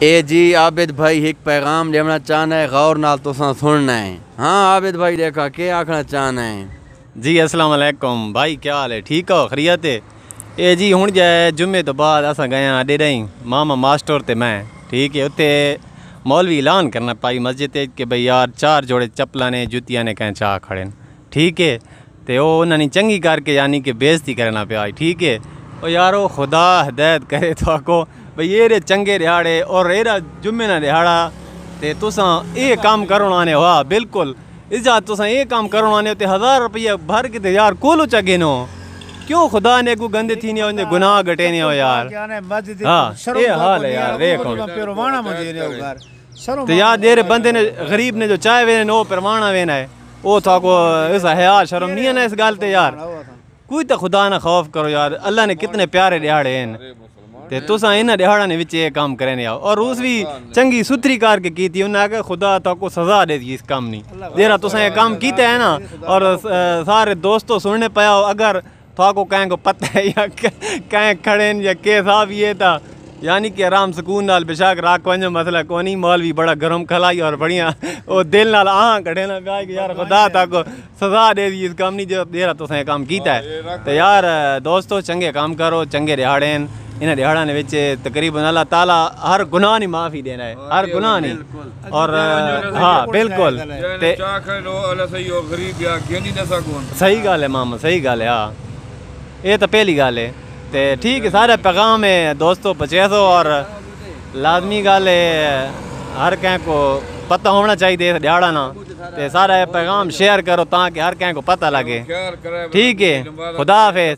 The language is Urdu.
اے جی عابد بھائی ایک پیغام دینا چاہنا ہے، غور نال تساں سننا ہے۔ ہاں عابد بھائی دیکھا کیا آکھنا چاہنا ہے؟ جی السلام علیکم بھائی، کیا حال ہے؟ ٹھیک ہو؟ خیریت ہے؟ اے جی ہن جائے جمعے تو بعد اساں گئے ہاں ڈیریں ماما ماسٹر تے میں، ٹھیک ہے، اتنے مولوی اعلان کرنا پائی مسجد تے کہ بھئی یار 4 جوڑے چپلاں نے جتیاں نے کہیں چاہ کھڑے، ٹھیک ہے، تے او انہاں نے چنگی کر کے یعنی کہ بےزتی کرنا پیا، ٹھیک ہے۔ او یارو خدا ہدایت کرے تو آکو بھئی یہ چنگے دیہاڑے اور ایرا جمعے نہ دیہاڑا تے تساں اے کام کرن آنے ہوا، بالکل اجازت تساں اے کام کرن آنے تے 1000 روپیہ بھر کے تے یار کولو چگے نو، کیوں خدا نے کو گندے تھی نہیں گناہ گٹے نہیں ہو یار۔ ہاں اے حال ہے یار، دیکھو تو یار دیر بندے نے غریب نے جو چائے وینے نو پروانا وینا ہے، او تھا کو اس حیا شرم نہیں ہے نا اس گل تے یار، کوئی تو خدا نہ خوف کرو یار، اللہ نے کتنے پیارے دیہاڑے ہیں تے تساں انہاں دیہاڑاں نے وچ یہ کام کرنے آؤ، اور اس بھی چنگی ستھری کر کے کیتی، انہاں کہ خدا تو کو سزا دے دی اس کام نہیں دیرا تساں یہ کام کیتا ہے نا۔ اور سارے دوستوں سننے پیا ہو، اگر تو کو کہیں کو پتہ ہے یا کہیں کھڑے یا کے صاحب یہ تھا یعنی کہ آرام سکون نال بشاک راک ونجو مسئلہ کونی، مولوی بڑا گرم کھلائی اور بڑھیا او دل نال کھڑے نا پیا کہ یار خدا تک سزا دے دی اس کام نہیں جو دیرا تساں یہ کام کیتا ہے۔ تو یار دوستو چنگے کام کرو، چنگے دیہاڑے ہیں، انہاں دیہاڑاں نے وچ تقریباً اللہ تعالیٰ ہر گناہ نہیں معافی دینا ہے، ہر گناہ نہیں، اور ہاں بالکل صحیح گل ہے ماما، صحیح گل ہے، ہاں یہ تو پہلی گل ہے تے ٹھیک ہے، سارے پیغام ہے دوستو پچے سو، اور لازمی گل ہے ہر کہیں کو پتہ ہونا چاہیے اس دیہاڑا نا تے سارا پیغام شیئر کرو تاکہ ہر کہیں کو پتہ لگے، ٹھیک ہے، خدا حافظ۔